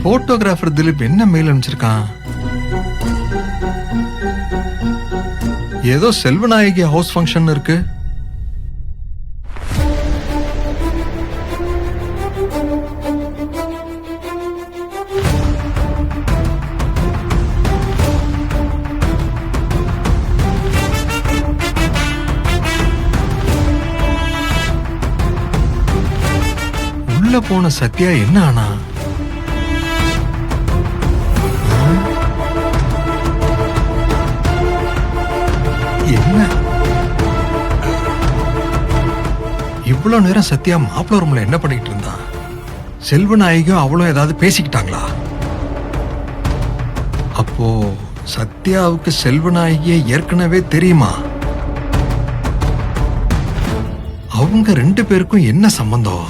Photographer Dilip என்ன mail அனுப்பிச்சிருக்கான்? ஏதோ Selvanayagi house function இருக்கு. உள்ள போன சத்யா என்ன ஆனா? என்ன இவ்வளவு நேரம் சத்யா மாப்பிள்ள ரூம்ல என்ன பண்ணிட்டு இருந்தா? செல்வநாயகியும் அவளும் ஏதாவது பேசிக்கிட்டாங்களா? அப்போ சத்யாவுக்கு செல்வநாயகியை ஏற்கனவே தெரியுமா? அவங்க ரெண்டு பேருக்கும் என்ன சம்பந்தம்?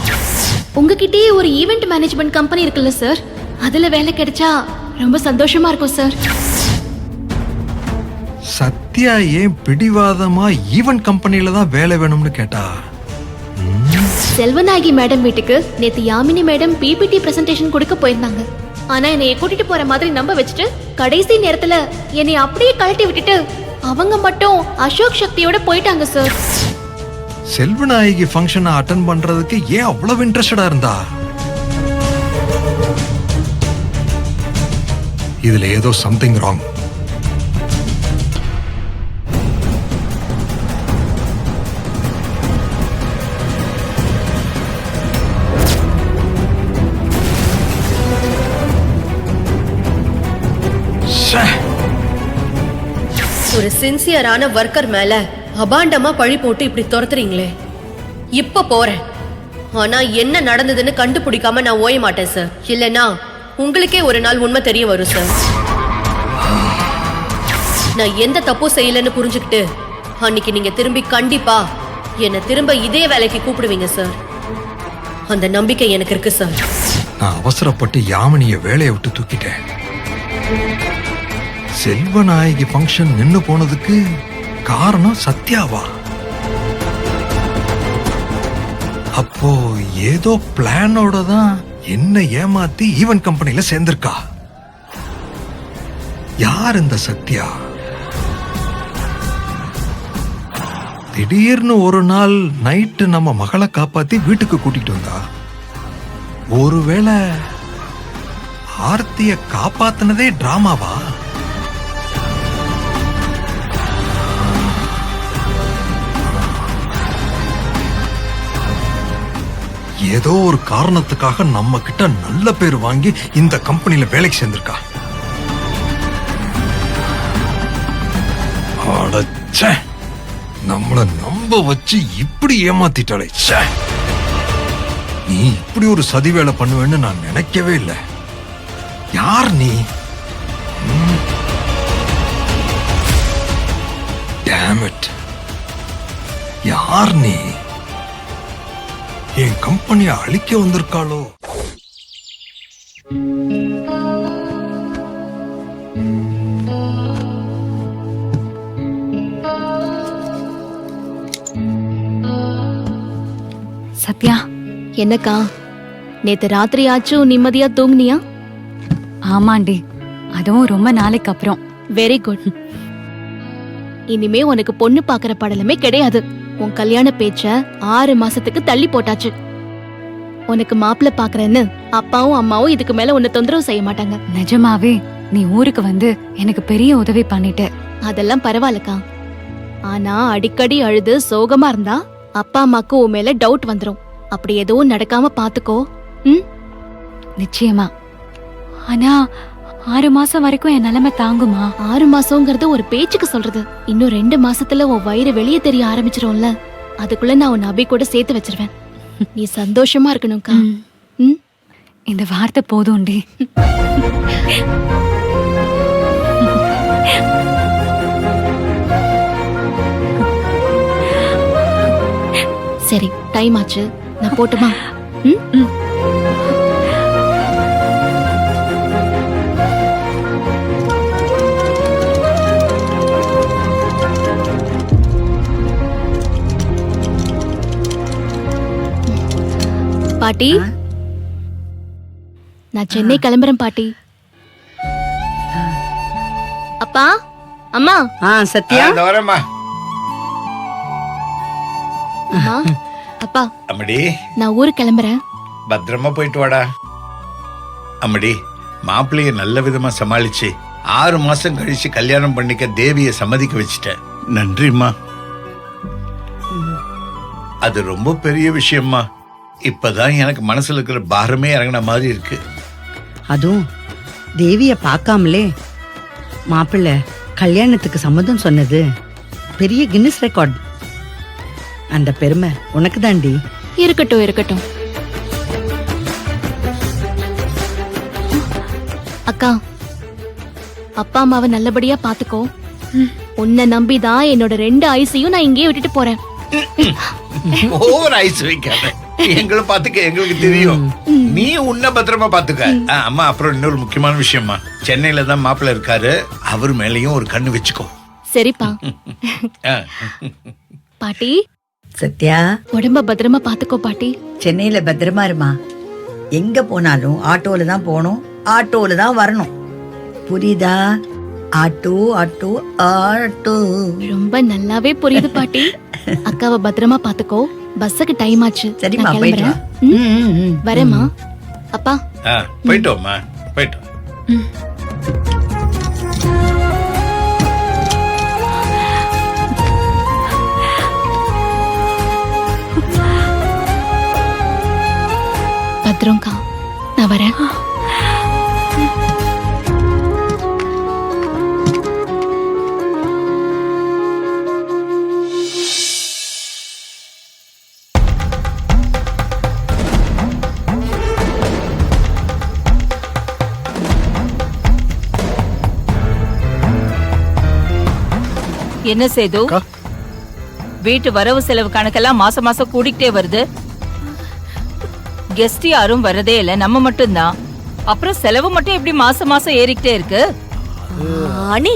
உங்ககிட்டயே ஒரு ஈவென்ட் மேனேஜ்மெண்ட் கம்பெனி இருக்குல்ல சார், அதுல வேலை கிடைச்சா ரொம்ப சந்தோஷமா இருக்கும் சார். சத்யா ஏன் பிடிவாதமா ஈவென்ட் கம்பெனில தான் வேலை வேணும்னு கேட்டா? செல்வநாயகி மேடம் வீட்டுக்கு நேத்து யாமினி மேடம் பிபிடி பிரசன்டேஷன் கொடுக்க போயிருந்தாங்க. ஆனா என்னைய கூட்டிட்டு போற மாதிரி நம்ப வச்சுட்டு கடைசி நேரத்துல என்னை அப்படியே கழட்டி விட்டுட்டு அவங்க மட்டும் அசோக் சக்தியோட போயிட்டாங்க சார். செல்வநாயகி ஃபங்க்ஷனை அட்டெண்ட் பண்றதுக்கு ஏன் அவ்வளவு இன்ட்ரெஸ்டடா இருந்தா? இதுல ஏதோ சம்திங் ராங். ஒரு சின்சியரான ஒர்க்கர் மேல அபாண்டமா பழி போட்டு இப்படி துரத்துறீங்களே. இப்ப போறேன், ஆனா என்ன நடந்ததுன்னு கண்டுபிடிக்காம நான் ஓய மாட்டேன் சார். இல்லனா உங்களுக்கே ஒரு நாள் உண்மை தெரிய வரும் சார். நான் எந்த தப்பும் செய்யலன்னு புரிஞ்சுக்கிட்டு அன்னைக்கு நீங்க திரும்பி கண்டிப்பா என்ன திரும்ப இதே வேலைக்கு கூப்பிடுவீங்க சார். அந்த நம்பிக்கை எனக்கு இருக்கு சார். நான் அவசரப்பட்டு யாமினிய வேலையை விட்டு தூக்கிட்டேன். செல்வநாயகி ஃபங்க்ஷன் நின்னு போனதுக்கு காரணம் சத்யாவா? அப்போ ஏதோ பிளானோட தான் என்ன ஏமாத்தி ஈவென்ட் கம்பெனில சேர்ந்திருக்கா. யார் இந்த சத்யா? திடீர்னு ஒரு நாள் நைட்டு நம்ம மகளை காப்பாத்தி வீட்டுக்கு கூட்டிட்டு வந்தா. ஒருவேளை ஆர்த்திய காப்பாத்தினதே டிராமாவா? ஏதோ ஒரு காரணத்துக்காக நம்ம கிட்ட நல்ல பேர் வாங்கி இந்த கம்பெனில வேலைக்கு சேர்ந்திருக்கா. அடச்சே, நம்மள நம்ப வச்சு இப்படி ஏமாத்திட்டாளே. நீ இப்படி ஒரு சதி வேலை பண்ணுவேன்னு நான் நினைக்கவே இல்லை. யார் நீ? Damn it. யார் நீ? என் கம்பெனியை அழிக்க வந்திருக்காளோ? சத்யா, என்னக்கா நேத்து ராத்திரி ஆச்சும் நிம்மதியா தூங்குனியா? ஆமாண்டி, அதுவும் ரொம்ப நாளைக்கு அப்புறம். Very good. இனிமே உனக்கு பொண்ணு பாக்குற படலமே கிடையாது. உன் கல்யாண பேச்ச 6 மாசத்துக்கு தள்ளி போட்டாச்சு. உனக்கு மாப்பிள்ள பாக்குறேன்னு அப்பாவும் அம்மாவும் இதுக்கு மேல உன்னை தொந்தரவு செய்ய மாட்டாங்க. நிஜமாவே நீ ஊருக்கு வந்து எனக்கு பெரிய உதவி பண்ணிட்ட. அதெல்லாம் பரவாயில்லக்கா. ஆனா அடிக்கடி அழுது சோகமா இருந்தா அப்பா அம்மாக்கு உன் மேல டவுட் வந்துரும். அப்படி எதுவும் நடக்காம பாத்துக்கோ. நிச்சயமா. ஆனா 6 மாசம் வரைக்கும் என் நிலைமை தாங்குமா? 6 மாசம்ங்கிறது ஒரு பேச்சுக்கு சொல்றது. இன்னும் 2 மாசத்துல உன் வயிறு வெளியே தெரிய ஆரம்பிச்சிரும்ல. அதுக்குள்ள நான் உன் அபி கூட சேர்த்து வச்சிருவேன். நீ சந்தோஷமா இருக்கணும்க்கா. இந்த வார்த்தை போதும்டி. சரி, டைம் ஆச்சு, நான் போட்டுமா? பாட்டி நான் சென்னை கிளம்புறேன் பாட்டி. அப்பா அம்மா சத்யா இந்த வரேம்மா. அம்மா அப்பா அம்மடி நான் ஊருக்கு கிளம்புறேன். பத்திரமா போயிட்டு வாடா. அம்மடி மாப்பிள்ளைய நல்ல விதமா சமாளிச்சு 6 மாசம் கழிச்சு கல்யாணம் பண்ணிக்க தேவிய சம்மதிக்க வச்சுட்டேன். நன்றிம்மா. அது ரொம்ப பெரிய விஷயம்மா. இப்பதான் எனக்கு மனசுல இருக்கிற பாரமே இறங்கின மாதிரி இருக்கு. அதுவும் தேவிய பார்க்காமலே மாப்பிள்ளை கல்யாணத்துக்கு சம்மதம் சொன்னது பெரிய கின்னஸ் ரெக்கார்ட். அந்த பெருமை உனக்கு தாண்டி. இருக்கட்டும் இருக்கட்டும். அக்கா அப்பா அம்மாவை நல்லபடியா பாத்துக்கோ. உன்னை நம்பிதான் என்னோட 2 ஐஸையும் நான் இங்கேயே விட்டுட்டு போறேன். ஓவர் ஐஸ் வைக்காத. எங்களை பாத்துக்க எங்களுக்கு தெரியும். நீ உன்னை பத்திரமா பாத்துக்க. அம்மா அப்புறம் இன்னொரு முக்கியமான விஷயம்மா. சென்னையில தான் மாப்பிள்ளை இருக்காரு. அவர் மேலயும் ஒரு கண்ணு வச்சுக்கோ. சரிப்பா. ஆ. பாட்டி சத்யா, உடம்ப பத்திரமா பாத்துக்கோ பாட்டி. சென்னையில பத்திரமா இருமா. எங்க போனாலும் ஆட்டோல தான் போகணும், ஆட்டோல தான் வரணும். புரியுதா? Auto auto auto. ரொம்ப நல்லாவே புரியுது பாட்டி. அக்காவை பத்திரமா பாத்துக்கோ. பஸ்ஸுக்கு டைம் ஆச்சு. சரிம்மா, நான் போயிட்டு வா. கிளம்புறேன். வரேம்மா. அப்பா போயிட்டு வாம்மா, போயிட்டு வா. பத்திரம்க்கா, நான் வரேன். என்ன சேது, வீட்டு வரவு செலவு கணக்கெல்லாம் மாசம் மாசம் கூடிக்கிட்டே வருது. கெஸ்ட் யாரும் வரதே இல்ல, நம்ம மட்டும்தான். அப்புறம் செலவு மட்டும் எப்படி மாசம் மாசம் ஏறிக்கிட்டே இருக்கு? அண்ணி,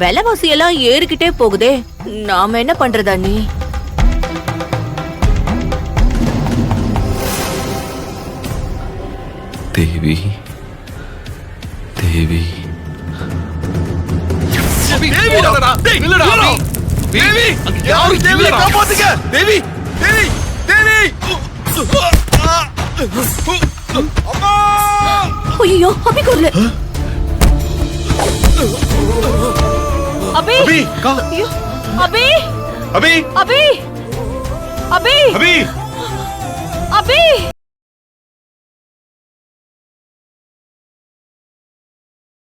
விலைவாசி எல்லாம் ஏறிக்கிட்டே போகுதே, நாம என்ன பண்றது அண்ணி? தேவி தேவி ஐயோ, அபி குரல். அபி ஐயோ, அபி அபி அபி அபி அபி அபி